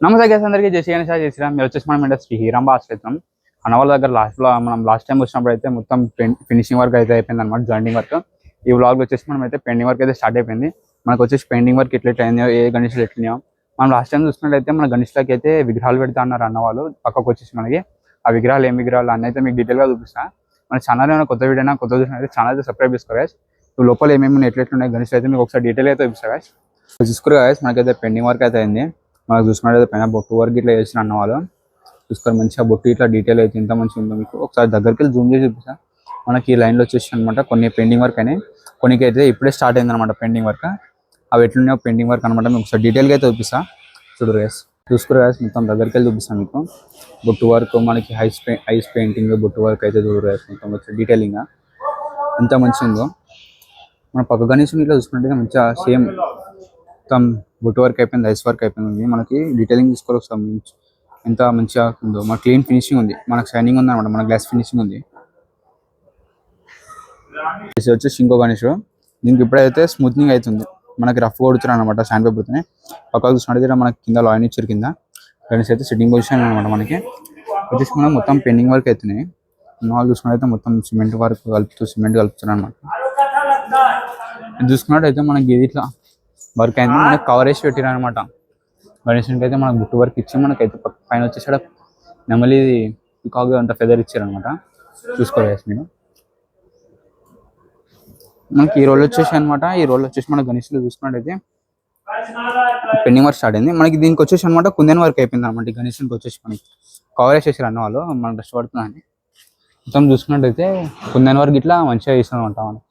నమస్తే గైస్, అందరికీ జై శ్రీరామ్. మీరు వచ్చేసి మనం ఇండస్ట్రీ హీరాంబ ఆశ్రయిస్తున్నాం. అన్న వాళ్ళ దగ్గర మనం లాస్ట్ టైం వచ్చినప్పుడు అయితే మొత్తం ఫినిషింగ్ వర్క్ అయితే అయిపోయింది అనమాట, జాయింటింగ్ వర్క్. ఈ వ్లాగ్ వచ్చేసి మనం అయితే పెయింటింగ్ వర్క్ అయితే స్టార్ట్ అయిపోయింది. మనకు వచ్చేసి పెయింటింగ్ వర్క్ ఎట్లా అయిందో, ఏ గణేష్లు ఎట్లయినాయో మనం లాస్ట్ టైం చూసుకున్నట్టయితే మన గణేష్లకి అయితే విగ్రహాలు పెడతా అన్నారు అన్న వాళ్ళు. పక్కకు వచ్చేసి మనకి ఆ విగ్రహాలు ఏం విగ్రహాలు అన్నీ అయితే మీకు డీటెయిల్గా చూపిస్తాను. మన ఛానల్ ఏమైనా కొత్త వీడియో కొత్త చూసినట్టు ఛానల్ అయితే సబ్స్క్రైబ్ చేసుకో గైస్. లోపల ఏమేమి ఎట్లెట్లున్నాయి గణేష్లు అయితే మీకు ఒకసారి డీటెయిల్ అయితే చూపిస్తా గైస్. చూసుకోరు గైస్, మనకైతే పెయింటింగ్ వర్క్ అయితే అయింది. మనకు చూసుకున్నట్టు పైన బొట్టు వరకు ఇట్లా చేసిన అన్న వాళ్ళు చూసుకొని మంచిగా బొట్టు ఇట్లా డీటెయిల్ అయితే ఇంత మంచిగా ఉందో మీకు ఒకసారి దగ్గరికి వెళ్ళి జూమ్ చేసి చూపిస్తా. మనకి ఈ లైన్లో వచ్చేసి అనమాట కొన్ని పెయింటింగ్ వర్క్ అయినాయి, కొన్నికి అయితే ఇప్పుడే స్టార్ట్ అయింది అనమాట పెయింటింగ్ వర్క్. అవి ఎట్లున్నాయో పెయింటింగ్ వర్క్ అనమాట మీకు ఒకసారి డీటెయిల్గా అయితే చూపిస్తా. చూడరు గైస్, చూసుకురు గైస్, మొత్తం దగ్గరికి వెళ్ళి చూపిస్తాను మీకు. బొట్టు వర్క్ మనకి ఐస్ పెయింటింగ్ బొట్టు వర్క్ అయితే చూడరు గైస్, మొత్తం వచ్చి డీటెయిలింగ్ ఎంత మంచిగా ఉందో. మన పక్క గణేష్ ఇట్లా చూసుకుంటే మంచిగా సేమ్ మొత్తం బొట్టు వర్క్ అయిపోయింది, ఐస్ వర్క్ అయిపోయింది. మనకి డీటెయిలింగ్ తీసుకోవాలి సంబంధించి ఎంత మంచిగా ఉందో. మన క్లీన్ ఫినిషింగ్ ఉంది, మనకు షైనింగ్ ఉంది అనమాట, మన గ్లాస్ ఫినిషింగ్ ఉంది. వచ్చేసి ఇంకో గణేష్ దీనికి ఇప్పుడైతే స్మూత్నింగ్ అవుతుంది, మనకి రఫ్ కొడుతున్నారు అనమాట శాండ్ పేపర్తోనే. పక్కకు చూసినట్టు మనకి కింద లాయిన్ ఇచ్చారు, కింద గణేష్ అయితే సిట్టింగ్ పొజిషన్ అనమాట. మనకి వచ్చేసి మనం మొత్తం పెయింటింగ్ వర్క్ అవుతున్నాయి. నాలుగు చూసుకున్నట్టయితే మొత్తం సిమెంట్ వర్క్ సిమెంట్ కలుపుతున్నారు అనమాట. చూసుకున్నట్టయితే మనకి ఇట్లా వర్క్ అయింది, మనకి కవర్ వేసి పెట్టారు అనమాట. గణేషునికి అయితే మనకు బుట్టు వర్క్ ఇచ్చి మనకైతే పైన వచ్చేసాడు నెమలి పికాక్ అంత ఫెదర్ ఇచ్చారనమాట. చూసుకోవాలి మీరు. మనకి ఈ రోల్ వచ్చేసి అనమాట, ఈ రోల్ వచ్చేసి మన గణేష్లో చూసుకున్నట్టయితే పెయింటింగ్ వర్క్ స్టార్ట్ అయింది. మనకి దీనికి వచ్చేసి అనమాట కుందన్ వర్క్ అయిపోయింది అనమాట. ఈ గణేషునికి వచ్చేసి మనకి కవర్ వేసేసారు అన్న వాళ్ళు, మనం కష్టపడుతున్నాం. మొత్తం చూసుకున్నట్టయితే కుందన్ వర్క్ ఇట్లా మంచిగా చేసాం అనమాట. మనం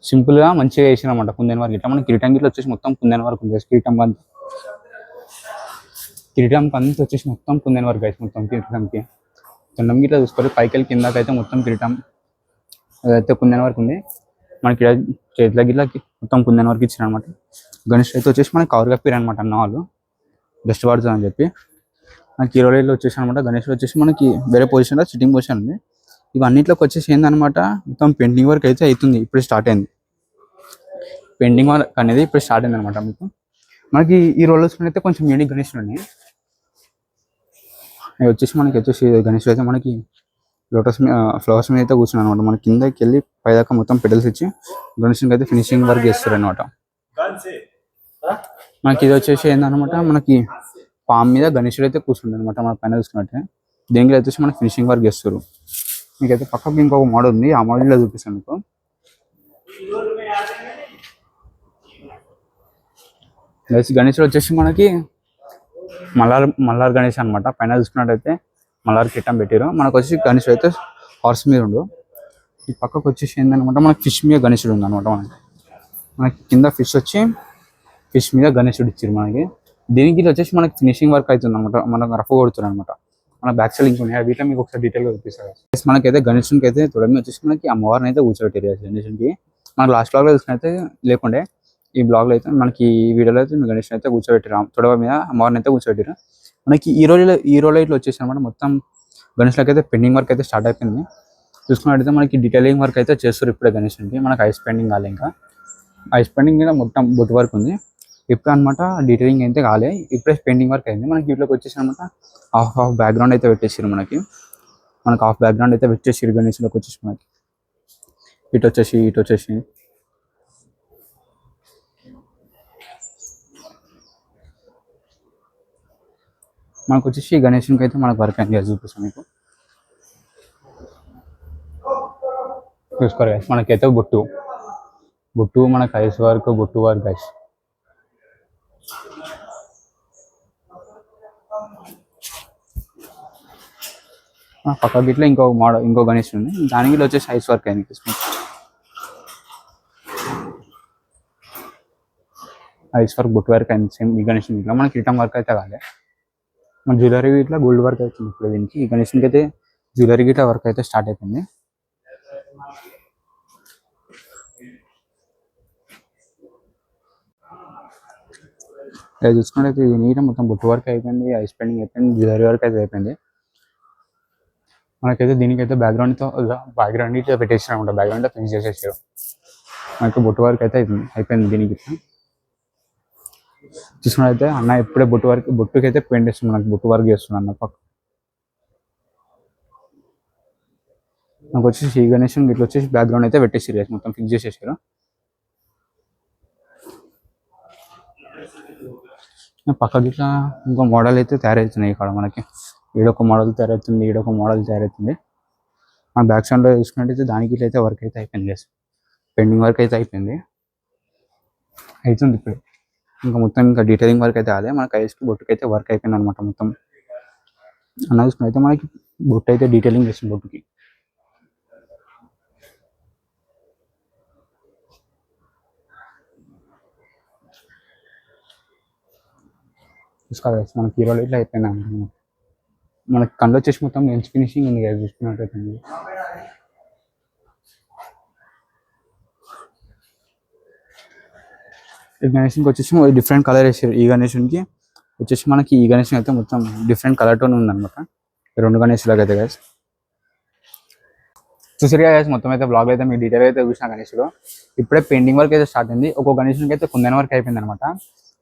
సింపుల్ గా మంచిగా వేసిన అనమాట కుందన్ వర్క్ ఇట్లా. మనకి కిరీటం గిట్ల వచ్చేసి మొత్తం కుందన్ వర్క్ ఉంది. కిరీటం కంత వచ్చేసి మొత్తం కుందన్ వర్క్ అయితే మొత్తం కిరీటంకి తొండం గిట్లా చూసుకోవాలి. పైకి కిందకైతే మొత్తం కిరీటం అదైతే కుందన్ వర్క్ ఉంది. మనకి చేతుల గిట్ల మొత్తం కుందన్ వర్క్ ఇచ్చిన అనమాట. గణేష్ అయితే వచ్చేసి మనకి కవర్ కప్పారు అనమాట అన్న వాళ్ళు, బెస్ట్ పడుతుంది అని చెప్పి. మనకి ఈ రోజుల్లో వచ్చేసి అనమాట గణేష్ వచ్చేసి మనకి వేరే పొజిషన్లో సిట్టింగ్ పొజిషన్ ఉంది. ఇవన్నిట్లోకి వచ్చేసి ఏందనమాట మొత్తం పెయింటింగ్ వర్క్ అయితే అవుతుంది, ఇప్పుడు స్టార్ట్ అయింది. పెయింటింగ్ వర్క్ అనేది ఇప్పుడు స్టార్ట్ అయింది అనమాట. మీకు మనకి ఈ రోల్ అయితే కొంచెం యూనిక్ గణేష్ ఉన్నాయి. వచ్చేసి మనకి వచ్చేసి గణేష్ అయితే మనకి లోటస్ ఫ్లవర్స్ మీద అయితే కూర్చున్నాను అనమాట. మన కిందకి వెళ్ళి పైదాకా మొత్తం పెడల్స్ ఇచ్చి గణేష్కి అయితే ఫినిషింగ్ వర్క్ చేస్తారు అనమాట. మనకి ఇది వచ్చేసి ఏందనమాట మనకి పామ్ మీద గణేషుడు అయితే కూర్చుంటారు అనమాట. మన పైన చూసుకున్నట్టే దేనికి వచ్చేసి మనకి ఫినిషింగ్ వర్క్ చేస్తారు. మీకైతే పక్కకి ఇంకొక మోడల్ ఉంది, ఆ మోడల్లో చూపిస్తాను మీకు. గణేషుడు వచ్చేసి మనకి మల్లార్ గణేష్ అనమాట. పైన చూసుకున్నట్టయితే మల్లార్ కిట్టం పెట్టారు. మనకు వచ్చి గణేషుడు అయితే హార్స్ మీద ఉండు. ఈ పక్కకు వచ్చేసి ఏంటనమాట మనకి ఫిష్ మీద గణేషుడు ఉంది అనమాట. మనకి కింద ఫిష్ మీద గణేషుడు ఇచ్చారు మనకి. దీనికి వచ్చేసి మనకి ఫినిషింగ్ వర్క్ అవుతుంది అనమాట, మనకు రఫ్ కొడుతుంది అనమాట. మన బ్యాక్ సైడ్ ఇంకా ఉన్నాయి, వీటిలో మీకు ఒకసారి డీటెయిల్గా చూపిస్తారు. మనకైతే గణేషునికి అయితే తొడమి వచ్చేసి మనకి అమ్మవారిని అయితే కూర్చోబెట్టారు గణేషునికి. మనకు లాస్ట్ బ్లాగ్లో చూసుకున్నైతే లేకుండే, ఈ బ్లాగ్లో అయితే మనకి ఈ వీడియోలో అయితే గణేష్ అయితే కూర్చోబెట్టారు, తొడవ మీద అమ్మవారిని అయితే కూర్చోబెట్టారు. మనకి ఈ రోజులో ఇట్లా వచ్చేసి అనమాట మొత్తం గణేష్లకి అయితే పెయింటింగ్ వర్క్ అయితే స్టార్ట్ అయిపోయింది. చూసుకున్నట్టయితే మనకి డీటెయిలింగ్ వర్క్ అయితే చేస్తారు ఇప్పుడే గణేష్కి. మనకి ఐస్ పెయింటింగ్ కాలే, ఇంకా ఐస్ పెయింటింగ్ మీద మొత్తం బొట్టు వర్క్ ఉంది ఇప్పుడు అనమాట. డీటెయిలింగ్ అయితే కాలే, ఇప్పుడే పెయింటింగ్ వర్క్ అయింది. మనకి వీటిలోకి వచ్చేసి అనమాట హాఫ్ బ్యాక్గ్రౌండ్ అయితే పెట్టేసారు. మనకి హాఫ్ బ్యాక్గ్రౌండ్ అయితే పెట్టేసారు గణేష్లోకి వచ్చేసి. మనకి ఇటు వచ్చేసి మనకు వచ్చేసి గణేష్కి అయితే మనకు వర్క్ అయింది చూపిస్తాం మీకు. చూసుకోరు గైస్, మనకైతే బొట్టు మనకు ఐస్ వర్క్ బొట్టు వర్క్ గైస్. పక్క గిట్ల ఇంకో గణేష్ ఉంది, దానికి వచ్చేసి ఐస్ వర్క్ అయింది. ఐస్ వర్క్ బొట్టు వర్క్ అయింది సేమ్ ఈ గణేష్ ఇట్లా. మనకి రిటర్న్ వర్క్ అయితే కాలే. మన జ్యువెలరీ ఇట్లా గోల్డ్ వర్క్ అవుతుంది ఇప్పుడు దీనికి. ఈ గణేష్కి అయితే జ్యువెలరీ గిట్లా వర్క్ అయితే స్టార్ట్ అయిపోయింది. అది చూసుకున్నట్లయితే నీట్ మొత్తం బొట్టు వర్క్ అయిపోయింది, ఐస్ పెయింటింగ్ అయిపోయింది, జ్యువెలరీ వర్క్ అయితే అయిపోయింది. మనకైతే దీనికైతే బ్యాక్గ్రౌండ్ ఇట్లా పెట్టేసారు అనమాట, బ్యాక్గ్రౌండ్ ఫినిష్ చేసేసారు. మనకి బొట్టు వర్క్ అయితే అయిపోయింది దీనికి. చూసుకున్నట్టయితే అన్న ఇప్పుడే బొట్టుకి అయితే పెయింట్ వేస్తుంది, మనకి బొట్టు వర్క్ చేస్తున్నాడు అన్న పక్క. నాకు వచ్చేసి ఈ గణేషన్ ఇట్లా వచ్చేసి బ్యాక్గ్రౌండ్ అయితే పెట్టేసి మొత్తం ఫిక్స్ చేసేసారు. పక్కకి ఇట్లా ఇంకో మోడల్ అయితే తయారవుతున్నాయి ఇక్కడ మనకి. ఈడొక మోడల్ తయారవుతుంది, ఈడొక మోడల్ తయారవుతుంది. మన బ్యాక్ సైడ్లో చూసుకున్నట్టయితే దానికి ఇట్లా అయితే వర్క్ అయితే అయిపోయింది, పెండింగ్ వర్క్ అయితే అయిపోయింది, అవుతుంది ఇప్పుడు. ఇంకా మొత్తం ఇంకా డీటెయిలింగ్ వర్క్ అయితే అదే మనకి ఐస్కి బొట్టుకి అయితే వర్క్ అయిపోయింది అనమాట మొత్తం. అన్న చూసుకున్నైతే మనకి బొట్టు అయితే డీటెయిలింగ్ చేస్తుంది బొట్టుకి. చూసుకోవాలి మనకి హీరోలో ఇట్లా అయిపోయింది అనమాట. మనకి కళ్ళు వచ్చేసి మొత్తం లెన్స్ ఫినిషింగ్ ఉంది కదా చూసుకున్నట్టయితే. ఈ గణేషన్కి వచ్చేసి డిఫరెంట్ కలర్ వేసారు. ఈ గణేషన్కి వచ్చేసి మనకి ఈ గణేషన్ అయితే మొత్తం డిఫరెంట్ కలర్ టోన్ ఉందన్నమాట, రెండు గణేష్లాగా అయితే గైస్. చూసారు గైస్, మొత్తం అయితే బ్లాగ్ అయితే మీకు డీటెయిల్ అయితే చూసిన గణేష్లో. ఇప్పుడే పెయింటింగ్ వర్క్ అయితే స్టార్ట్ అయింది, ఒక్కొక్క గణేషన్కి అయితే కుందన వర్క్ అయిపోయింది అనమాట.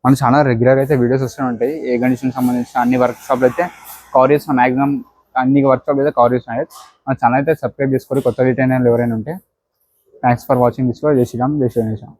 మన ఛానల్ రెగ్యులర్గా అయితే వీడియోస్ వస్తూ ఉంటాయి, ఏ గణేషన్కి సంబంధించిన అన్ని వర్క్ షాప్లు అయితే కవర్ చేసిన మ్యాక్సిమం అన్ని వర్క్ షాప్లు అయితే కవర్ చేసినాయి. మన ఛానల్ అయితే సబ్స్క్రైబ్ చేసుకొని కొత్త రిటైనర్లు ఎవరైనా ఉంటే. Thanks for watching this. జై శ్రీరామ్, జై శ్రీరామ్.